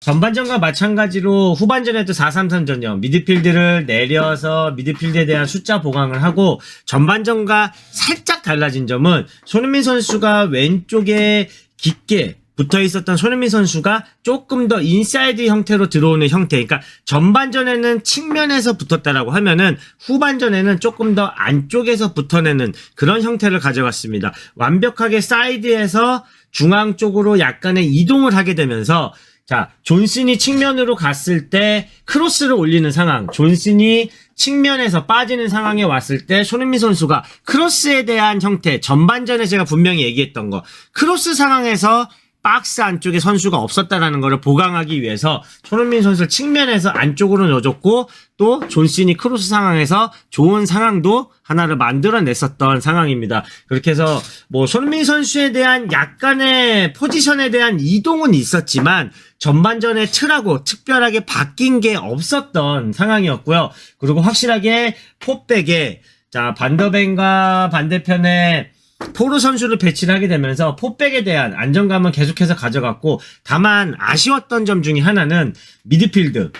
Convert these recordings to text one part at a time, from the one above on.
전반전과 마찬가지로 후반전에도 4-3-3 전형 미드필드를 내려서 미드필드에 대한 숫자 보강을 하고, 전반전과 살짝 달라진 점은 손흥민 선수가 왼쪽에 깊게 붙어 있었던 손흥민 선수가 조금 더 인사이드 형태로 들어오는 형태. 그러니까 전반전에는 측면에서 붙었다라고 하면은 후반전에는 조금 더 안쪽에서 붙어내는 그런 형태를 가져갔습니다. 완벽하게 사이드에서 중앙 쪽으로 약간의 이동을 하게 되면서, 자, 존슨이 측면으로 갔을 때 크로스를 올리는 상황, 존슨이 측면에서 빠지는 상황에 왔을 때 손흥민 선수가 크로스에 대한 형태, 전반전에 제가 분명히 얘기했던 거, 크로스 상황에서 박스 안쪽에 선수가 없었다라는 것을 보강하기 위해서 손흥민 선수를 측면에서 안쪽으로 넣어줬고, 또 존슨이 크로스 상황에서 좋은 상황도 하나를 만들어냈었던 상황입니다. 그렇게 해서 뭐 손흥민 선수에 대한 약간의 포지션에 대한 이동은 있었지만 전반전에 틀하고 특별하게 바뀐 게 없었던 상황이었고요. 그리고 확실하게 포백에, 자, 반더벤과 반대편에 포르 선수를 배치를 하게 되면서 포백에 대한 안정감은 계속해서 가져갔고, 다만 아쉬웠던 점 중에 하나는 미드필드,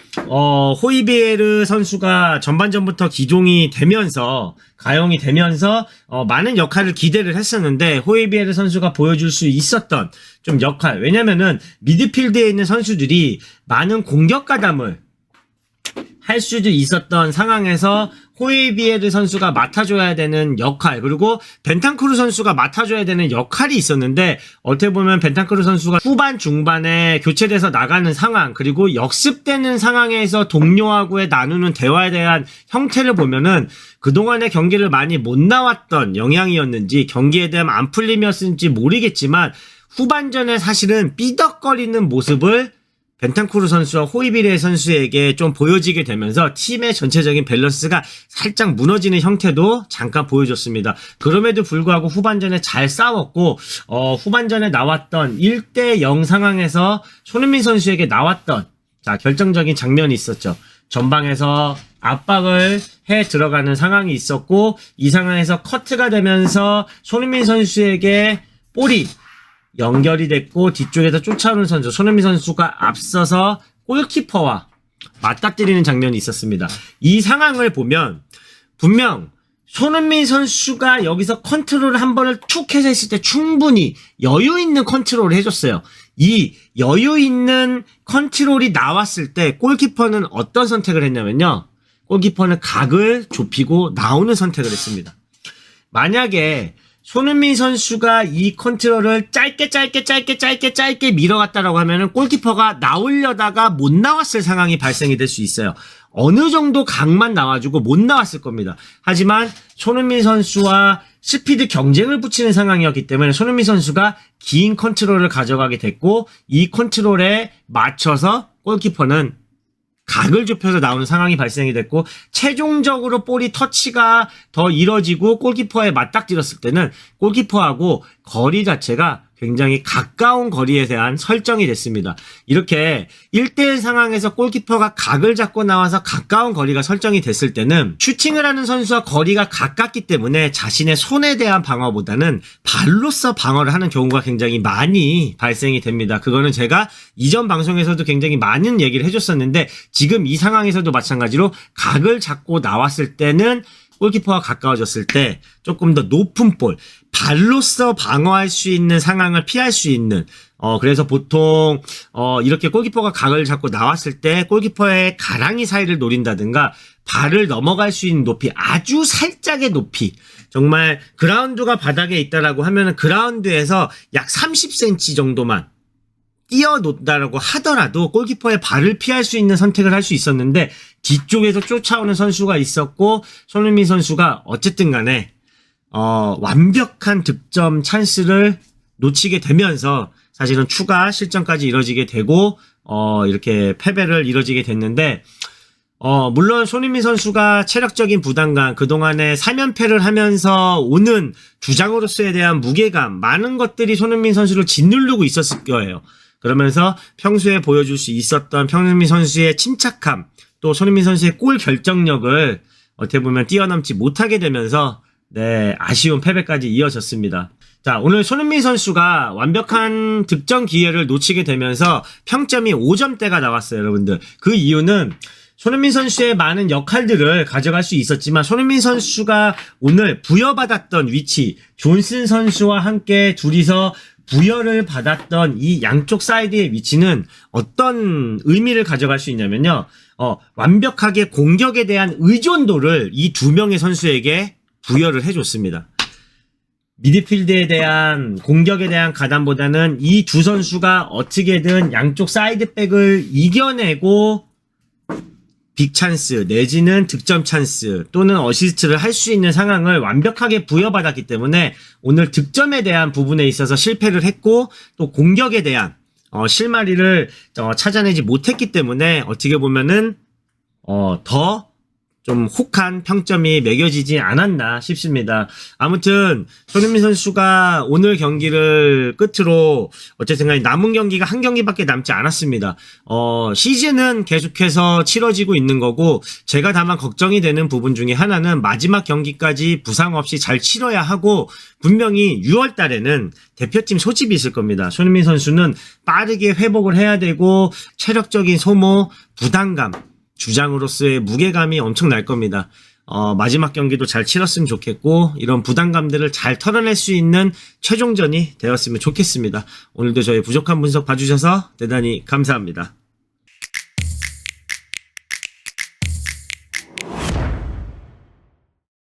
호이비에르 선수가 전반전부터 기종이 되면서, 가용이 되면서 많은 역할을 기대를 했었는데 호이비에르 선수가 보여줄 수 있었던 좀 역할, 왜냐면은 미드필드에 있는 선수들이 많은 공격 가담을 할 수도 있었던 상황에서 호이비에르 선수가 맡아줘야 되는 역할, 그리고 벤탄쿠르 선수가 맡아줘야 되는 역할이 있었는데, 어떻게 보면 벤탄쿠르 선수가 후반 중반에 교체돼서 나가는 상황, 그리고 역습되는 상황에서 동료하고의 나누는 대화에 대한 형태를 보면은 그동안의 경기를 많이 못 나왔던 영향이었는지 경기에 대한 안 풀림이었는지 모르겠지만, 후반전에 사실은 삐덕거리는 모습을 벤탄쿠르 선수와 호이비레 선수에게 좀 보여지게 되면서 팀의 전체적인 밸런스가 살짝 무너지는 형태도 잠깐 보여줬습니다. 그럼에도 불구하고 후반전에 잘 싸웠고, 후반전에 나왔던 1대0 상황에서 손흥민 선수에게 나왔던, 자, 결정적인 장면이 있었죠. 전방에서 압박을 해 들어가는 상황이 있었고, 이 상황에서 커트가 되면서 손흥민 선수에게 볼이 연결이 됐고, 뒤쪽에서 쫓아오는 선수 손흥민 선수가 앞서서 골키퍼와 맞닥뜨리는 장면이 있었습니다. 이 상황을 보면 분명 손흥민 선수가 여기서 컨트롤을 한 번을 툭 해서 했을 때 충분히 여유 있는 컨트롤을 해줬어요. 이 여유 있는 컨트롤이 나왔을 때 골키퍼는 어떤 선택을 했냐면요, 골키퍼는 각을 좁히고 나오는 선택을 했습니다. 만약에 손흥민 선수가 이 컨트롤을 짧게 밀어갔다라고 하면은 골키퍼가 나오려다가 못 나왔을 상황이 발생이 될 수 있어요. 어느 정도 각만 나와주고 못 나왔을 겁니다. 하지만 손흥민 선수와 스피드 경쟁을 붙이는 상황이었기 때문에 손흥민 선수가 긴 컨트롤을 가져가게 됐고, 이 컨트롤에 맞춰서 골키퍼는 각을 좁혀서 나오는 상황이 발생이 됐고, 최종적으로 볼이 터치가 더 이뤄지고 골키퍼에 맞닥뜨렸을 때는 골키퍼하고 거리 자체가 굉장히 가까운 거리에 대한 설정이 됐습니다. 이렇게 1대1 상황에서 골키퍼가 각을 잡고 나와서 가까운 거리가 설정이 됐을 때는 슈팅을 하는 선수와 거리가 가깝기 때문에 자신의 손에 대한 방어보다는 발로서 방어를 하는 경우가 굉장히 많이 발생이 됩니다. 그거는 제가 이전 방송에서도 굉장히 많은 얘기를 해줬었는데, 지금 이 상황에서도 마찬가지로 각을 잡고 나왔을 때는 골키퍼와 가까워졌을 때 조금 더 높은 볼, 발로서 방어할 수 있는 상황을 피할 수 있는, 그래서 보통 이렇게 골키퍼가 각을 잡고 나왔을 때 골키퍼의 가랑이 사이를 노린다든가 발을 넘어갈 수 있는 높이, 아주 살짝의 높이, 정말 그라운드가 바닥에 있다라고 하면은 그라운드에서 약 30cm 정도만 뛰어놓는다라고 하더라도 골키퍼의 발을 피할 수 있는 선택을 할 수 있었는데, 뒤쪽에서 쫓아오는 선수가 있었고 손흥민 선수가 어쨌든 간에 완벽한 득점 찬스를 놓치게 되면서 사실은 추가 실점까지 이뤄지게 되고 이렇게 패배를 이뤄지게 됐는데, 물론 손흥민 선수가 체력적인 부담감, 그동안에 3연패를 하면서 오는 주장으로서에 대한 무게감, 많은 것들이 손흥민 선수를 짓누르고 있었을 거예요. 그러면서 평소에 보여줄 수 있었던 손흥민 선수의 침착함, 또 손흥민 선수의 골 결정력을 어떻게 보면 뛰어넘지 못하게 되면서 네, 아쉬운 패배까지 이어졌습니다. 자, 오늘 손흥민 선수가 완벽한 득점 기회를 놓치게 되면서 평점이 5점대가 나왔어요, 여러분들. 그 이유는 손흥민 선수의 많은 역할들을 가져갈 수 있었지만 손흥민 선수가 오늘 부여받았던 위치, 존슨 선수와 함께 둘이서 부여를 받았던 이 양쪽 사이드의 위치는 어떤 의미를 가져갈 수 있냐면요. 완벽하게 공격에 대한 의존도를 이 두 명의 선수에게 부여를 해줬습니다. 미드필드에 대한 공격에 대한 가담보다는 이 두 선수가 어떻게든 양쪽 사이드백을 이겨내고 빅찬스 내지는 득점 찬스 또는 어시스트를 할 수 있는 상황을 완벽하게 부여받았기 때문에 오늘 득점에 대한 부분에 있어서 실패를 했고 또 공격에 대한 실마리를 찾아내지 못했기 때문에 어떻게 보면은 더 좀 혹한 평점이 매겨지지 않았나 싶습니다. 아무튼 손흥민 선수가 오늘 경기를 끝으로 어쨌든 간에 남은 경기가 한 경기밖에 남지 않았습니다. 시즌은 계속해서 치러지고 있는 거고 제가 다만 걱정이 되는 부분 중에 하나는 마지막 경기까지 부상 없이 잘 치러야 하고 분명히 6월 달에는 대표팀 소집이 있을 겁니다. 손흥민 선수는 빠르게 회복을 해야 되고 체력적인 소모, 부담감 주장으로서의 무게감이 엄청 날 겁니다. 마지막 경기도 잘 치렀으면 좋겠고 이런 부담감들을 잘 털어낼 수 있는 최종전이 되었으면 좋겠습니다. 오늘도 저희 부족한 분석 봐주셔서 대단히 감사합니다.